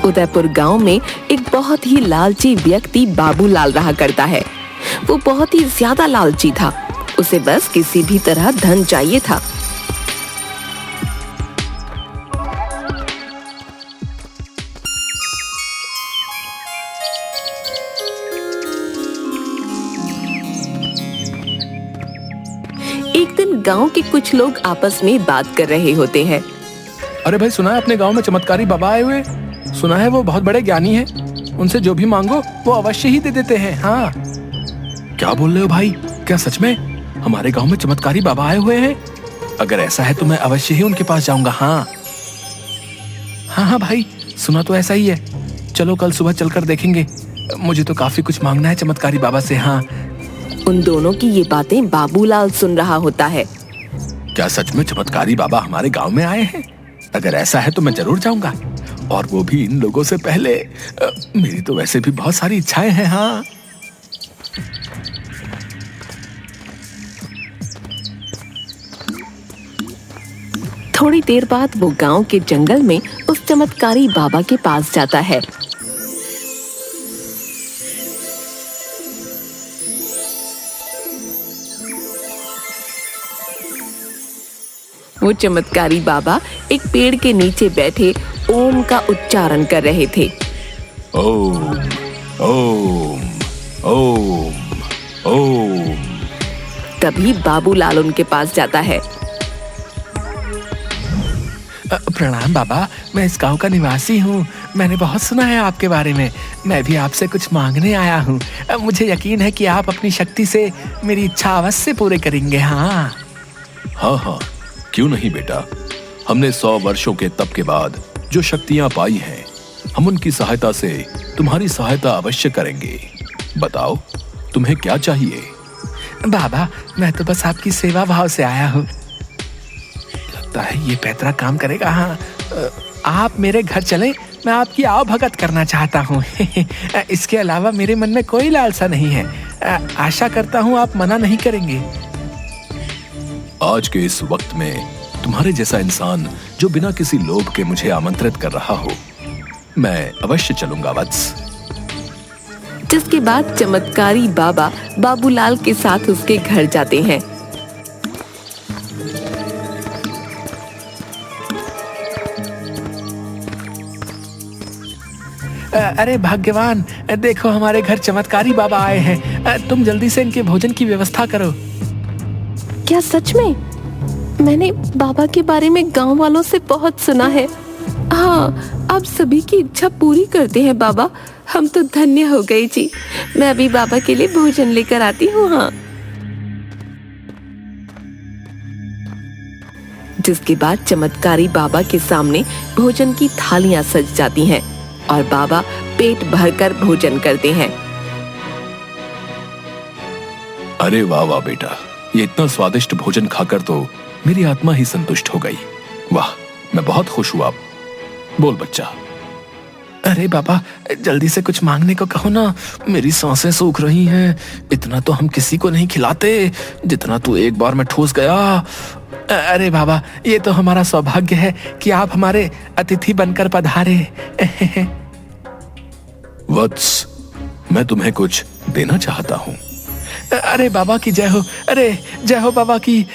उदयपुर गांव में एक बहुत ही लालची व्यक्ति बाबूलाल रहा करता है। वो बहुत ही ज्यादा लालची था। उसे बस किसी भी तरह धन चाहिए था। एक दिन गांव के कुछ लोग आपस में बात कर रहे होते हैं। अरे भाई, सुना है अपने गांव में चमत्कारी बाबा आए हुए? सुना है वो बहुत बड़े ज्ञानी हैं। उनसे जो भी मांगो वो अवश्य ही दे देते हैं। हाँ, क्या बोल रहे हो भाई? क्या सच में हमारे गांव में चमत्कारी बाबा आए हुए हैं? अगर ऐसा है तो मैं अवश्य ही उनके पास जाऊंगा। हाँ हाँ हाँ भाई, सुना तो ऐसा ही है। चलो कल सुबह चलकर देखेंगे। मुझे तो काफी कुछ मांगना है चमत्कारी बाबा से। हाँ। उन दोनों की ये बातें बाबूलाल सुन रहा होता है। क्या सच में चमत्कारी बाबा हमारे गांव में आए हैं? अगर ऐसा है तो मैं जरूर जाऊंगा, और वो भी इन लोगों से पहले। मेरी तो वैसे भी बहुत सारी इच्छाएं हैं। हाँ। थोड़ी देर बाद वो गांव के जंगल में उस चमत्कारी बाबा के पास जाता है। वो चमत्कारी बाबा एक पेड़ के नीचे बैठे ओम का उच्चारण कर रहे थे। ओम ओम ओम ओम। तभी बाबूलाल उनके पास जाता है। प्रणाम बाबा, मैं इस गांव का निवासी हूँ। मैंने बहुत सुना है आपके बारे में। मैं भी आपसे कुछ मांगने आया हूँ। मुझे यकीन है कि आप अपनी शक्ति से मेरी इच्छा अवश्य पूरे करेंगे। हाँ हाँ हाँ, क्यों नहीं बेटा। हमने 100 वर्षों के तप के बाद जो शक्तियां पाई हैं, हम उनकी सहायता से तुम्हारी सहायता अवश्य करेंगे। बताओ तुम्हें क्या चाहिए? बाबा, मैं तो बस आपकी सेवा भाव से आया हूँ। लगता है ये पैतरा काम करेगा। हाँ, आप मेरे घर चलें, मैं आपकी आओ भगत करना चाहता हूँ। इसके अलावा मेरे मन में कोई लालसा नहीं है। आशा करता हूँ आप मना नहीं करेंगे। आज के इस वक्त में तुम्हारे जैसा इंसान जो बिना किसी लोभ के मुझे आमंत्रित कर रहा हो, मैं अवश्य चलूंगा वत्स। जिसके बाद चमत्कारी बाबा बाबूलाल के साथ उसके घर जाते हैं। अरे भाग्यवान, देखो हमारे घर चमत्कारी बाबा आए हैं। तुम जल्दी से इनके भोजन की व्यवस्था करो। क्या सच में? मैंने बाबा के बारे में गांव वालों से बहुत सुना है। हाँ, आप सभी की इच्छा पूरी करते हैं बाबा। हम तो धन्य हो गए जी। मैं अभी बाबा के लिए भोजन लेकर आती हूँ। हाँ। जिसके बाद चमत्कारी बाबा के सामने भोजन की थालियां सज जाती हैं और बाबा पेट भरकर भोजन करते हैं। अरे वाह वाह बेटा, ये इतना स्वादिष्ट भोजन खाकर तो मेरी आत्मा ही संतुष्ट हो गई। वाह, मैं बहुत खुश हुआ। बोल बच्चा। अरे बाबा, जल्दी से कुछ मांगने को कहो ना। मेरी सांसें सूख रही हैं। इतना तो हम किसी को नहीं खिलाते जितना तू एक बार में ठूस गया। अरे बाबा, ये तो हमारा सौभाग्य है कि आप हमारे अतिथि बनकर पधारे। वत्स, मैं तुम्हें कुछ देना चाहता हूँ। अरे बाबा की जय हो। अरे जय हो बाबा की।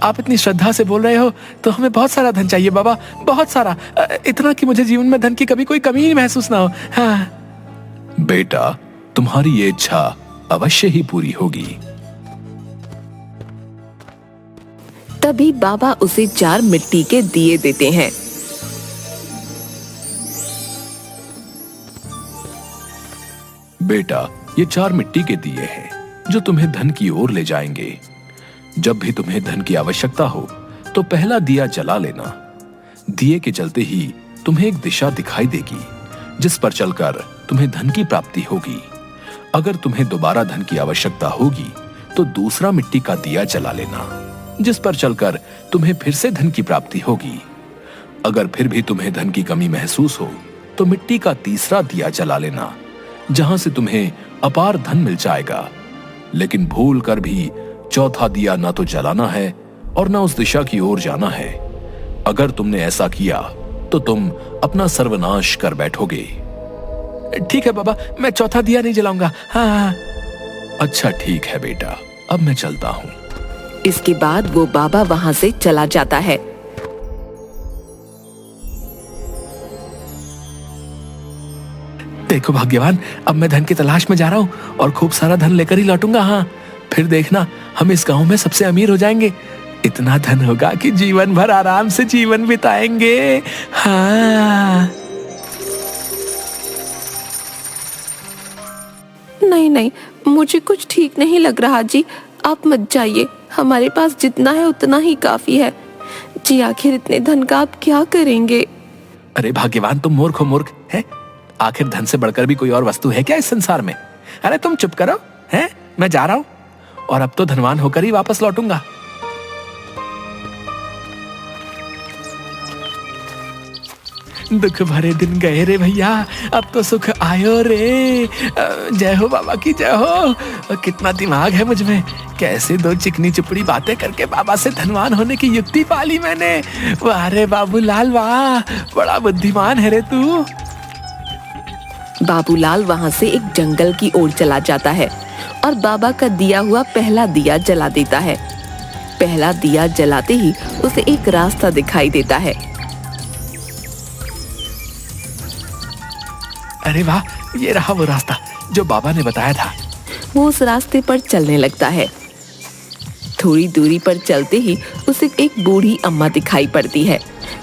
आप इतनी श्रद्धा से बोल रहे हो तो हमें बहुत सारा धन चाहिए बाबा, बहुत सारा। इतना कि मुझे जीवन में धन की कभी कोई कमी ही महसूस ना हो। हाँ। बेटा, तुम्हारी ये इच्छा अवश्य ही पूरी होगी। तभी बाबा उसे 4 मिट्टी के दिए देते हैं। बेटा, ये 4 मिट्टी के दिए हैं जो तुम्हें धन की ओर ले जाएंगे। जब भी तुम्हें धन की आवश्यकता हो तो पहला दिया जला लेना। दिए के चलते ही तुम्हें एक दिशा दिखाई देगी जिस पर चलकर तुम्हें धन की प्राप्ति होगी। अगर तुम्हें दोबारा धन की आवश्यकता होगी तो दूसरा मिट्टी का दिया जला लेना, जिस पर चलकर तुम्हें फिर से धन की प्राप्ति होगी। अगर फिर भी तुम्हें धन की कमी महसूस हो तो मिट्टी का तीसरा दिया जला लेना, जहां से तुम्हें अपार धन मिल जाएगा। लेकिन भूल कर भी चौथा दिया ना तो जलाना है और ना उस दिशा की ओर जाना है। अगर तुमने ऐसा किया तो तुम अपना सर्वनाश कर बैठोगे। ठीक है बाबा, मैं चौथा दिया नहीं जलाऊंगा। हाँ। अच्छा ठीक है बेटा, अब मैं चलता हूँ। इसके बाद वो बाबा वहां से चला जाता है। देखो भाग्यवान, अब मैं धन की तलाश में जा रहा हूँ और खूब सारा धन लेकर ही लौटूंगा। हाँ, फिर देखना, हम इस गांव में सबसे अमीर हो जाएंगे। इतना धन होगा कि जीवन भर आराम से जीवन बिताएंगे। हाँ। नहीं नहीं, मुझे कुछ ठीक नहीं लग रहा जी। आप मत जाइए, हमारे पास जितना है उतना ही काफी है जी। आखिर इतने धन का आप क्या करेंगे? अरे भाग्यवान, तुम मूर्ख हो मूर्ख है। आखिर धन से बढ़कर भी कोई और वस्तु है क्या इस संसार में? अरे तुम चुप करो, हैं? मैं जा रहा हूं और अब तो धनवान होकर ही वापस लौटूंगा। दुख भरे दिन गए रे भैया, अब तो सुख आयो रे। जय हो बाबा की जय हो। कितना दिमाग है मुझ में, कैसे दो चिकनी चुपड़ी बातें करके बाबा से धनवान होने की युक्ति पाली मैंने। वाह रे बाबूलाल वाह, बड़ा बुद्धिमान है रे तू। बाबूलाल वहां से एक जंगल की ओर चला जाता है और बाबा का दिया हुआ पहला दिया जला देता है। पहला दिया जलाते ही उसे एक रास्ता दिखाई देता है। अरे वाह, ये रहा वो रास्ता जो बाबा ने बताया था। वो उस रास्ते पर चलने लगता है। थोड़ी दूरी पर चलते ही उसे एक बूढ़ी अम्मा दिखाई पड़ती है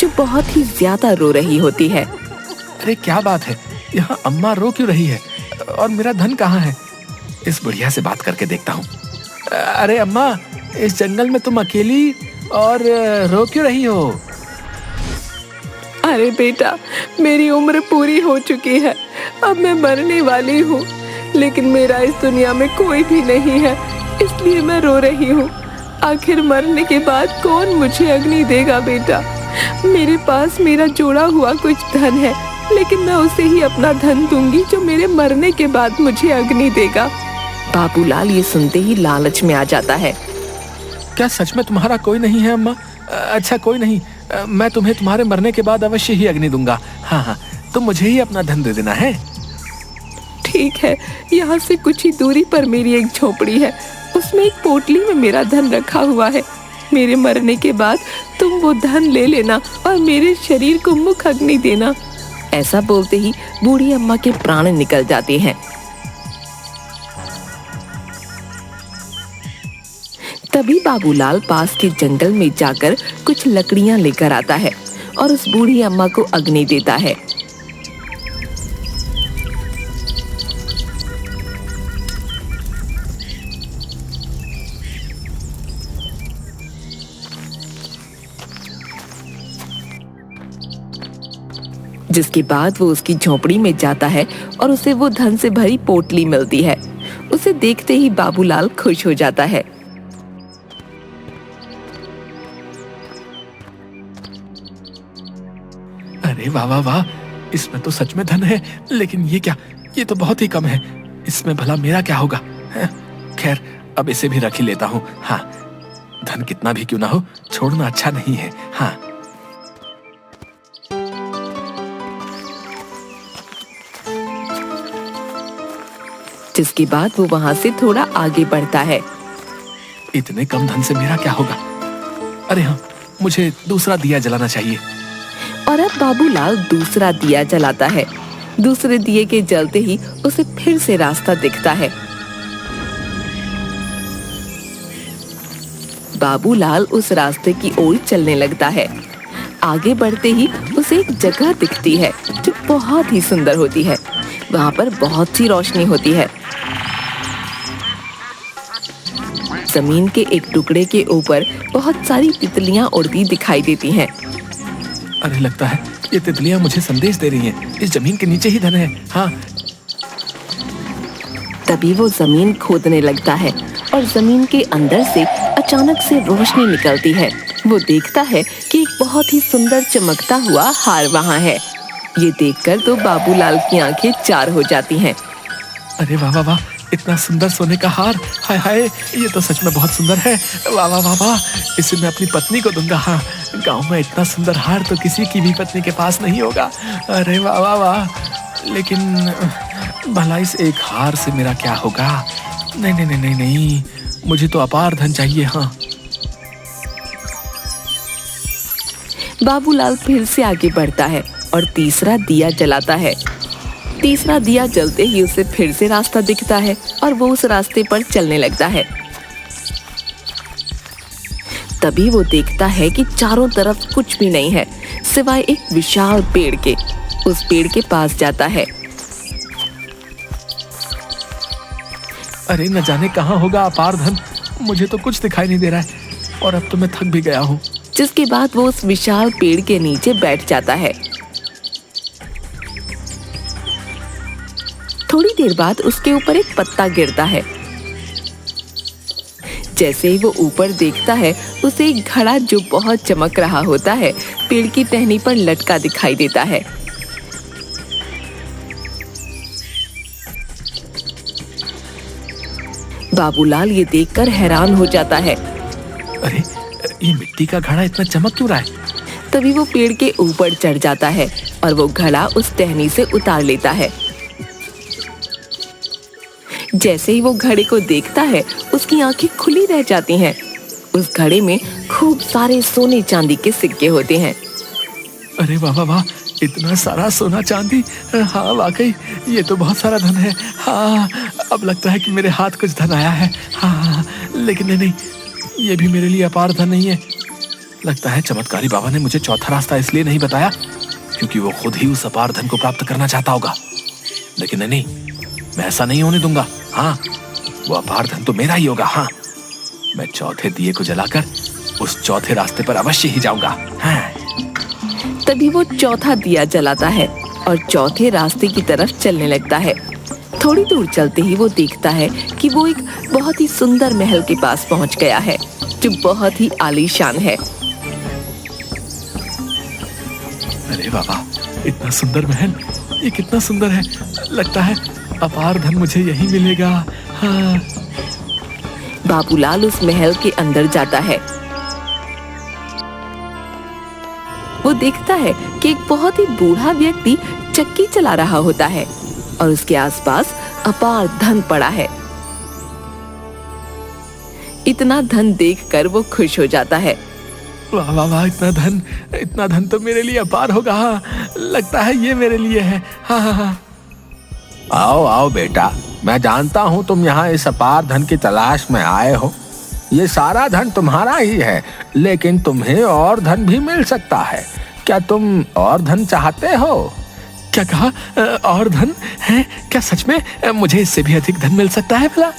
जो बहुत ही ज्यादा रो रही होती है। अरे क्या बात है, यहाँ अम्मा रो क्यों रही है और मेरा धन कहाँ है? इस बुढ़िया से बात करके देखता हूँ। अरे अम्मा, इस जंगल में तुम अकेली और रो क्यों रही हो? अरे बेटा, मेरी उम्र पूरी हो चुकी है, अब मैं मरने वाली हूँ, लेकिन मेरा इस दुनिया में कोई भी नहीं है, इसलिए मैं रो रही हूँ। आखिर मरने के बाद कौन मुझे अग्नि देगा बेटा? मेरे पास मेरा जोड़ा हुआ कुछ धन है, लेकिन मैं उसे ही अपना धन दूंगी जो मेरे मरने के बाद मुझे अग्नि देगा। बाबूलाल ये सुनते ही लालच में आ जाता है। क्या सच में तुम्हारा कोई नहीं है अम्मा? अच्छा कोई नहीं, मैं तुम्हें तुम्हारे मरने के बाद अवश्य ही अग्नि दूंगा। हाँ हाँ, तुम मुझे ही अपना धन दे देना है। ठीक है, यहाँ से कुछ ही दूरी पर मेरी एक झोपड़ी है, उसमें एक पोटली में मेरा धन रखा हुआ है। मेरे मरने के बाद तुम वो धन ले लेना और मेरे शरीर को मुख अग्नि देना। ऐसा बोलते ही बूढ़ी अम्मा के प्राण निकल जाते हैं। तभी बाबूलाल पास के जंगल में जाकर कुछ लकड़ियां लेकर आता है और उस बूढ़ी अम्मा को अग्नि देता है। जिसके बाद वो उसकी झोपड़ी में जाता है और उसे वो धन से भरी पोटली मिलती है। उसे देखते ही बाबूलाल खुश हो जाता है। अरे वाह वाह वाह, इसमें तो सच में धन है, लेकिन ये क्या, ये तो बहुत ही कम है। इसमें भला मेरा क्या होगा? खैर, अब इसे भी रख ही लेता हूँ। हाँ, धन कितना भी क्यों ना हो, छोड़ना अच्छा नहीं है। हाँ। जिसके बाद वो वहां से थोड़ा आगे बढ़ता है। इतने कम धन से मेरा क्या होगा? अरे हाँ, मुझे दूसरा दिया जलाना चाहिए। और अब बाबूलाल दूसरा दिया जलाता है। दूसरे दिए के जलते ही उसे फिर से रास्ता दिखता है। बाबूलाल उस रास्ते की ओर चलने लगता है। आगे बढ़ते ही उसे एक जगह दिखती है जो बहुत ही सुंदर होती है। वहाँ पर बहुत सी रोशनी होती है। जमीन के एक टुकड़े के ऊपर बहुत सारी तितलियां उड़ती दिखाई देती हैं। अरे लगता है ये तितलियां मुझे संदेश दे रही हैं। इस जमीन के नीचे ही धन है। हाँ। तभी वो जमीन खोदने लगता है और जमीन के अंदर से अचानक से रोशनी निकलती है। वो देखता है कि एक बहुत ही सुंदर चमकता हुआ हार वहाँ है। ये देखकर तो बाबूलाल की आंखें चार हो जाती हैं। अरे वाह वाह वाह, इतना सुंदर सोने का हार, हाय हाय, ये तो सच में बहुत सुंदर है। वाह वाह वाह वाह, इसे मैं अपनी पत्नी को दूंगा। हाँ गांव में इतना सुंदर हार तो किसी की भी पत्नी के पास नहीं होगा। अरे वाह वाह वाह। लेकिन भला इस एक हार से मेरा क्या होगा? नहीं नहीं नहीं नहीं नहीं, मुझे तो अपार धन चाहिए। हाँ। बाबूलाल फिर से आगे बढ़ता है और तीसरा दिया जलाता है। तीसरा दिया जलते ही उसे फिर से रास्ता दिखता है और वो उस रास्ते पर चलने लगता है। तभी वो देखता है कि चारों तरफ कुछ भी नहीं है सिवाय एक विशाल पेड़ के। उस पेड़ के पास जाता है। अरे न जाने कहाँ होगा अपार धन, मुझे तो कुछ दिखाई नहीं दे रहा है और अब तो मैं थक भी गया हूँ। जिसके बाद वो उस विशाल पेड़ के नीचे बैठ जाता है। थोड़ी देर बाद उसके ऊपर एक पत्ता गिरता है। जैसे ही वो ऊपर देखता है उसे एक घड़ा जो बहुत चमक रहा होता है पेड़ की टहनी पर लटका दिखाई देता है। बाबूलाल ये देखकर हैरान हो जाता है। अरे ये मिट्टी का घड़ा इतना चमक क्यों रहा है? तभी वो पेड़ के ऊपर चढ़ जाता है और वो घड़ा उस टहनी से उतार लेता है। जैसे ही वो घड़े को देखता है उसकी आंखें खुली रह जाती हैं। उस घड़े में खूब सारे सोने चांदी के सिक्के होते हैं। अरे वाह वाह वाह, इतना सारा सोना चांदी। हाँ वाकई ये तो बहुत सारा धन है। हाँ अब लगता है कि मेरे हाथ कुछ धन आया है। हाँ लेकिन नहीं, ये भी मेरे लिए अपार धन नहीं है। लगता है चमत्कारी बाबा ने मुझे चौथा रास्ता इसलिए नहीं बताया क्योंकि वो खुद ही उस अपार धन को प्राप्त करना चाहता होगा। लेकिन नहीं, मैं ऐसा नहीं होने दूंगा। हाँ वो अपार धन तो मेरा ही होगा। हाँ मैं चौथे दिए को जलाकर उस चौथे रास्ते पर अवश्य ही जाऊंगा। हाँ। तभी वो चौथा दिया जलाता है और चौथे रास्ते की तरफ चलने लगता है। थोड़ी दूर चलते ही वो देखता है कि वो एक बहुत ही सुंदर महल के पास पहुंच गया है जो बहुत ही आलीशान है। अरे बाबा, इतना सुंदर महल, ये कितना सुंदर है। लगता है अपार धन मुझे यही मिलेगा। हाँ। बाबूलाल उस महल के अंदर जाता है। वो देखता है कि एक बहुत ही बूढ़ा व्यक्ति चक्की चला रहा होता है और उसके आसपास अपार धन पड़ा है। इतना धन देखकर वो खुश हो जाता है। वाह वाह वाह, इतना धन तो मेरे लिए अपार होगा। हाँ, लगता है ये मेरे लिए है। हाँ हाँ हाँ। आओ आओ बेटा, मैं जानता हूँ तुम यहाँ इस अपार धन की तलाश में आए हो। ये सारा धन तुम्हारा ही है, लेकिन तुम्हें और धन भी मिल सकता है। क्या तुम और धन चाहते हो? क्या कहा? और धन है क्या? सच में मुझे इससे भी अधिक धन मिल सकता है भला?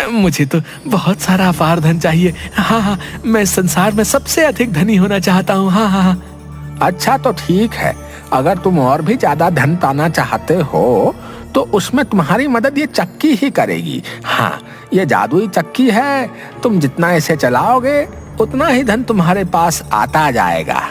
मुझे तो बहुत सारा अपार धन चाहिए। हाँ हाँ, मैं संसार में सबसे अधिक धनी होना चाहता हूँ। हाँ हाँ। अच्छा तो ठीक है, अगर तुम और भी ज्यादा धन पाना चाहते हो तो उसमें तुम्हारी मदद ये चक्की ही करेगी। हाँ, ये जादुई चक्की है, तुम जितना इसे चलाओगे उतना ही धन तुम्हारे पास आता जाएगा।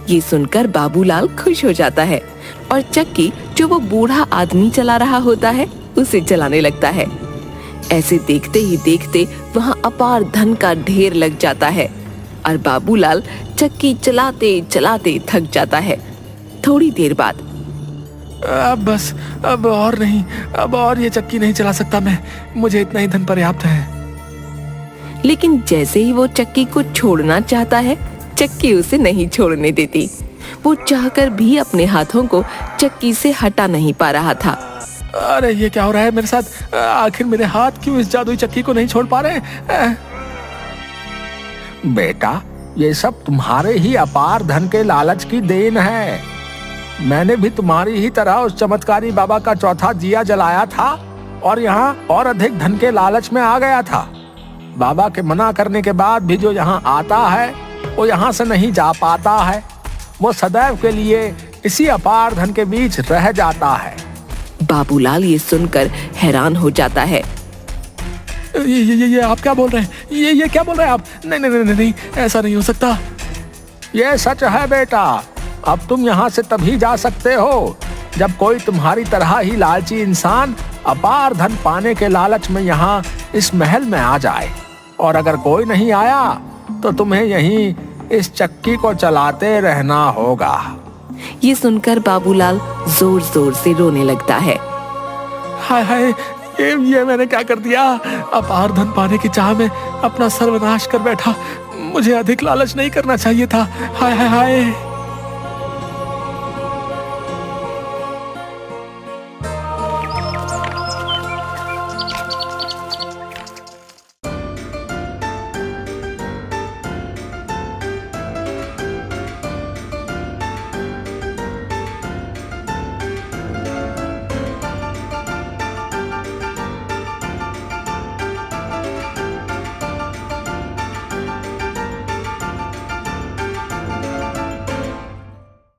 ये सुनकर बाबूलाल खुश हो जाता है और चक्की जो वो बूढ़ा आदमी चला रहा होता है उसे चलाने लगता है। ऐसे देखते ही देखते वहाँ अपार धन का ढेर लग जाता है और बाबूलाल चक्की चलाते चलाते थक जाता है। थोड़ी देर बाद अब बस, अब और नहीं, अब और ये चक्की नहीं चला सकता मैं। मुझे इतना ही धन पर्याप्त है। लेकिन जैसे ही वो चक्की को छोड़ना चाहता है चक्की उसे नहीं छोड़ने देती। वो चाहकर भी अपने हाथों को चक्की से हटा नहीं पा रहा था। अरे ये क्या हो रहा है मेरे साथ? आखिर मेरे हाथ क्यों इस जादुई चक्की को नहीं छोड़ पा रहे? बेटा, ये सब तुम्हारे ही अपार धन के लालच की देन है। मैंने भी तुम्हारी ही तरह उस चमत्कारी बाबा का चौथा दिया जलाया था और यहाँ और अधिक धन के लालच में आ गया था। बाबा के मना करने के बाद भी जो यहाँ आता है वो यहाँ से नहीं जा पाता है। वो सदैव के लिए इसी अपार धन के बीच रह जाता है। बाबूलाल ये सुनकर हैरान हो जाता है। ये आप क्या बोल रहे हैं? ये क्या बोल रहे हैं आप? नहीं नहीं नहीं नहीं, ऐसा नहीं हो सकता। ये सच है बेटा। अब तुम यहाँ से तभी जा सकते हो जब कोई तुम्हारी तरह ही लालची इंसान अपार धन पाने के लालच में यहाँ इस महल में आ जाए। और अगर कोई नहीं आया तो तुम्हें यहीं इस चक्की को चलाते रहना होगा। ये सुनकर बाबूलाल जोर जोर से रोने लगता है। हाय हाय, ये मैंने क्या कर दिया? अपार धन पाने की चाह में अपना सर्वनाश कर बैठा। मुझे अधिक लालच नहीं करना चाहिए था। हाय हाय हाय।